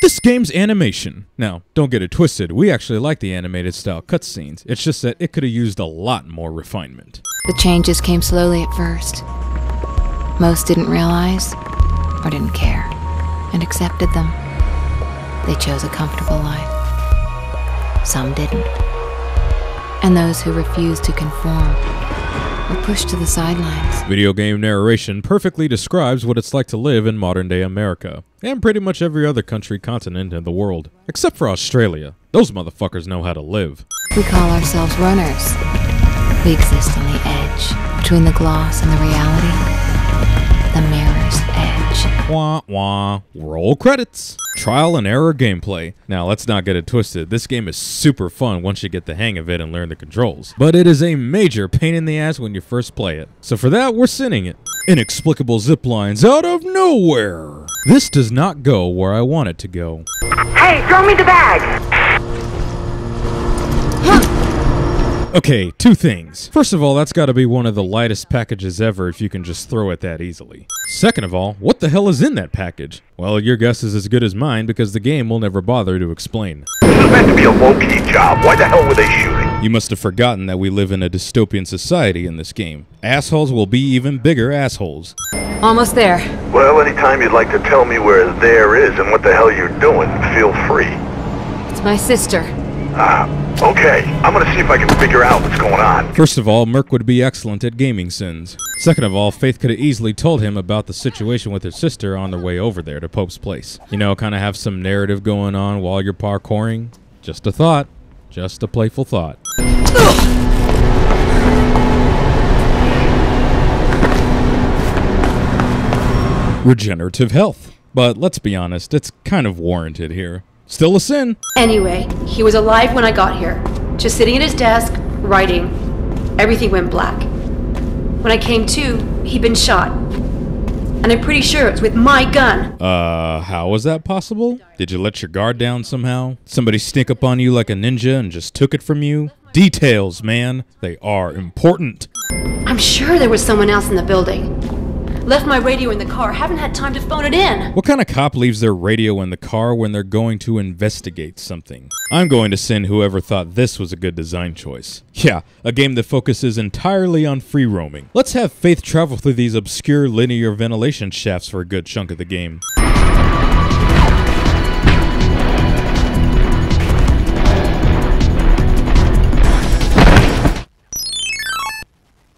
This game's animation. Now, don't get it twisted, we actually like the animated style cutscenes. It's just that it could have used a lot more refinement. The changes came slowly at first. Most didn't realize, or didn't care, and accepted them. They chose a comfortable life. Some didn't. And those who refused to conform were pushed to the sidelines. Video game narration perfectly describes what it's like to live in modern-day America, and pretty much every other country, continent in the world. Except for Australia. Those motherfuckers know how to live. We call ourselves runners. We exist on the edge, between the gloss and the reality. The mirror's edge. Wah wah. Roll credits. Trial and error gameplay. Now let's not get it twisted, this game is super fun once you get the hang of it and learn the controls. But it is a major pain in the ass when you first play it. So for that, we're sinning it. Inexplicable zip lines out of nowhere. This does not go where I want it to go. Hey, throw me the bag! Okay, two things. First of all, that's gotta be one of the lightest packages ever if you can just throw it that easily. Second of all, what the hell is in that package? Well, your guess is as good as mine because the game will never bother to explain. This was meant to be a low-key job. Why the hell were they shooting? You must have forgotten that we live in a dystopian society in this game. Assholes will be even bigger assholes. Almost there. Well, anytime you'd like to tell me where there is and what the hell you're doing, feel free. It's my sister. Okay. I'm gonna see if I can figure out what's going on. First of all, Merc would be excellent at GamingSins. Second of all, Faith could have easily told him about the situation with her sister on their way over there to Pope's place. You know, kind of have some narrative going on while you're parkouring. Just a thought. Just a playful thought. Regenerative health. But let's be honest, it's kind of warranted here. Still a sin. Anyway, he was alive when I got here. Just sitting at his desk, writing. Everything went black. When I came to, he'd been shot. And I'm pretty sure it's with my gun. How was that possible? Did you let your guard down somehow? Somebody sneak up on you like a ninja and just took it from you? Details, man. They are important. I'm sure there was someone else in the building. Left my radio in the car, haven't had time to phone it in. What kind of cop leaves their radio in the car when they're going to investigate something? I'm going to send whoever thought this was a good design choice. Yeah, a game that focuses entirely on free roaming. Let's have Faith travel through these obscure linear ventilation shafts for a good chunk of the game.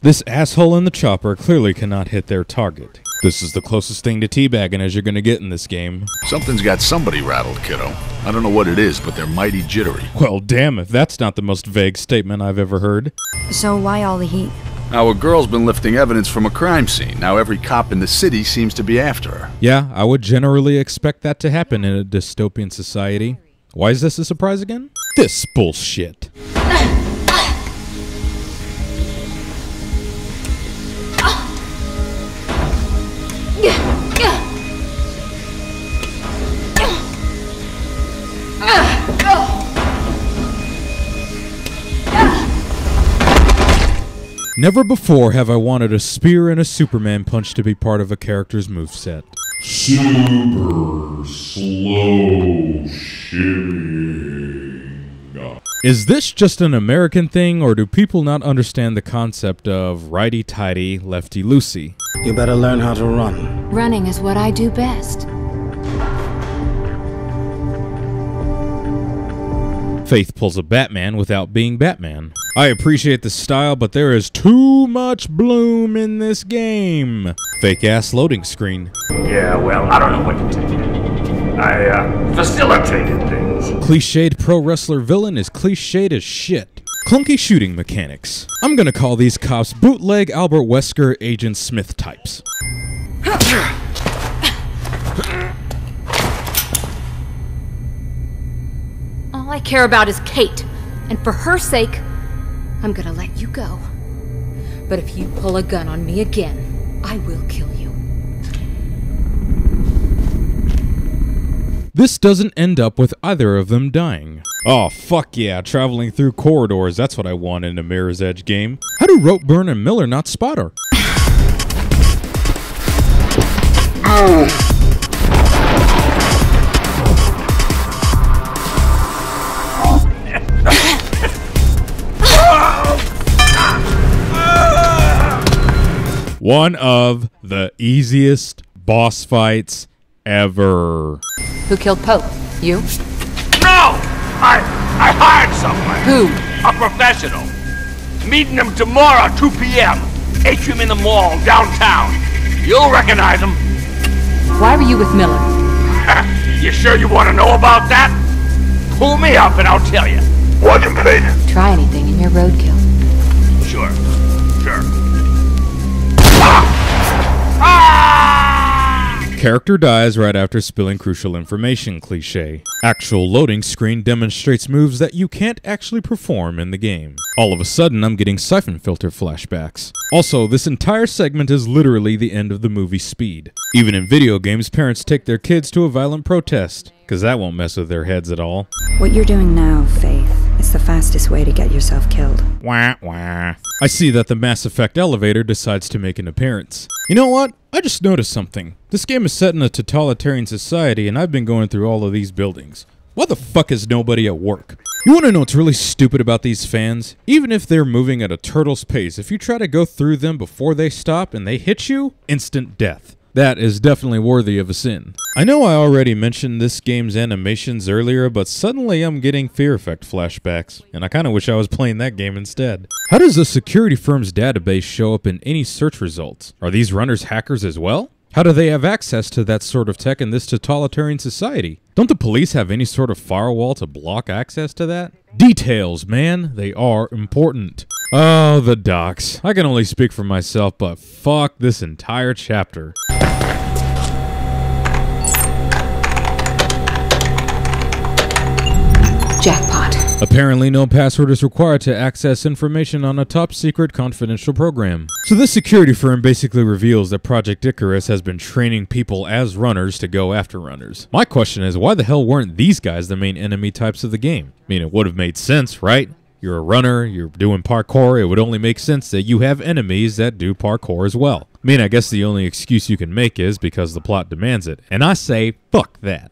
This asshole in the chopper clearly cannot hit their target. This is the closest thing to teabagging as you're gonna get in this game. Something's got somebody rattled, kiddo. I don't know what it is, but they're mighty jittery. Well, damn if that's not the most vague statement I've ever heard. So why all the heat? Our girl's been lifting evidence from a crime scene. Now every cop in the city seems to be after her. Yeah, I would generally expect that to happen in a dystopian society. Why is this a surprise again? This bullshit. Never before have I wanted a spear and a Superman punch to be part of a character's moveset. Super slow shimmying. Is this just an American thing, or do people not understand the concept of righty-tighty, lefty-loosey? You better learn how to run. Running is what I do best. Faith pulls a Batman without being Batman. I appreciate the style, but there is too much bloom in this game. Fake-ass loading screen. Yeah, well, I don't know what to tell you. I facilitated things. Cliched pro wrestler villain is cliched as shit. Clunky shooting mechanics. I'm gonna call these cops bootleg Albert Wesker Agent Smith types. All I care about is Kate. And for her sake, I'm gonna let you go. But if you pull a gun on me again, I will kill you. This doesn't end up with either of them dying. Oh, fuck yeah, traveling through corridors, that's what I want in a Mirror's Edge game. How do Ropeburn and Miller not spot her? One of the easiest boss fights ever. Who killed Pope? You? No! I hired someone. Who? A professional. Meeting him tomorrow, 2 p.m. Atrium in the mall, downtown. You'll recognize him. Why were you with Miller? You sure you want to know about that? Pull me up and I'll tell you. Watch him, Faith. Try anything and you're roadkill. Sure. Character dies right after spilling crucial information cliché. Actual loading screen demonstrates moves that you can't actually perform in the game. All of a sudden, I'm getting siphon filter flashbacks. Also, this entire segment is literally the end of the movie Speed. Even in video games, parents take their kids to a violent protest, cause that won't mess with their heads at all. What you're doing now, Faith, is the fastest way to get yourself killed. Wah, wah. I see that the Mass Effect elevator decides to make an appearance. You know what? I just noticed something. This game is set in a totalitarian society and I've been going through all of these buildings. Why the fuck is nobody at work? You wanna know what's really stupid about these fans? Even if they're moving at a turtle's pace, if you try to go through them before they stop and they hit you, instant death. That is definitely worthy of a sin. I know I already mentioned this game's animations earlier, but suddenly I'm getting Fear Effect flashbacks, and I kinda wish I was playing that game instead. How does a security firm's database show up in any search results? Are these runners hackers as well? How do they have access to that sort of tech in this totalitarian society? Don't the police have any sort of firewall to block access to that? Details, man, they are important. Oh, the docs. I can only speak for myself, but fuck this entire chapter. Jackpot. Apparently, no password is required to access information on a top-secret confidential program. So this security firm basically reveals that Project Icarus has been training people as runners to go after runners. My question is, why the hell weren't these guys the main enemy types of the game? I mean, it would have made sense, right? You're a runner, you're doing parkour, it would only make sense that you have enemies that do parkour as well. I mean, I guess the only excuse you can make is because the plot demands it. And I say, fuck that.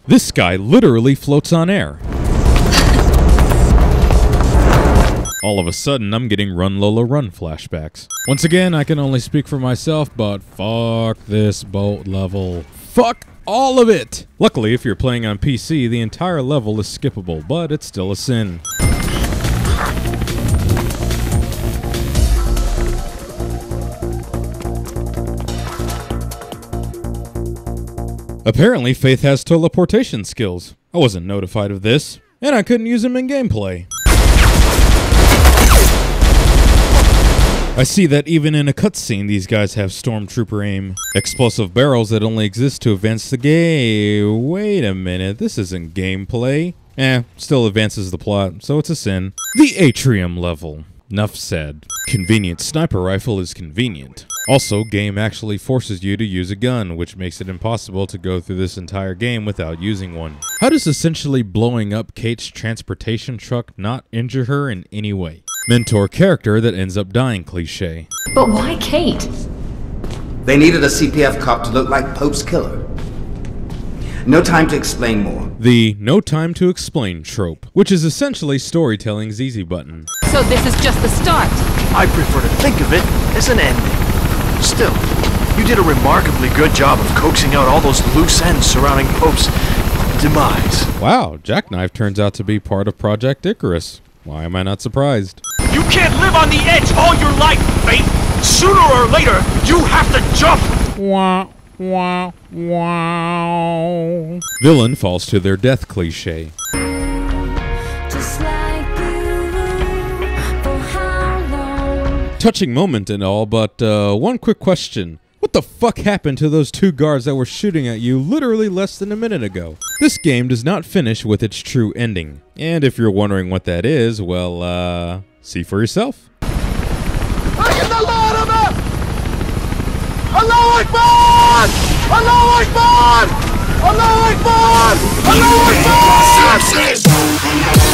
This guy literally floats on air. All of a sudden, I'm getting Run Lola Run flashbacks. Once again, I can only speak for myself, but fuck this boat level. Fuck all of it! Luckily, if you're playing on PC, the entire level is skippable, but it's still a sin. Apparently, Faith has teleportation skills. I wasn't notified of this, and I couldn't use them in gameplay. I see that even in a cutscene, these guys have stormtrooper aim. Explosive barrels that only exist to advance the game. Wait a minute, this isn't gameplay. Still advances the plot, so it's a sin. The Atrium level. Nuff said. Convenient sniper rifle is convenient. Also, game actually forces you to use a gun, which makes it impossible to go through this entire game without using one. How does essentially blowing up Kate's transportation truck not injure her in any way? Mentor character that ends up dying cliché. But why Kate? They needed a CPF cop to look like Pope's killer. No time to explain more. The no time to explain trope, which is essentially storytelling's easy button. So this is just the start. I prefer to think of it as an ending. Still, you did a remarkably good job of coaxing out all those loose ends surrounding Pope's demise. Wow, Jackknife turns out to be part of Project Icarus. Why am I not surprised? You can't live on the edge all your life, Faith. Sooner or later, you have to jump. Wah, wah, wow. Villain falls to their death cliché. Touching moment and all, but one quick question. What the fuck happened to those two guards that were shooting at you literally less than a minute ago? This game does not finish with its true ending. And if you're wondering what that is, well, see for yourself. Allahu Akbar! Allahu Akbar! Allahu Akbar! Allahu Akbar!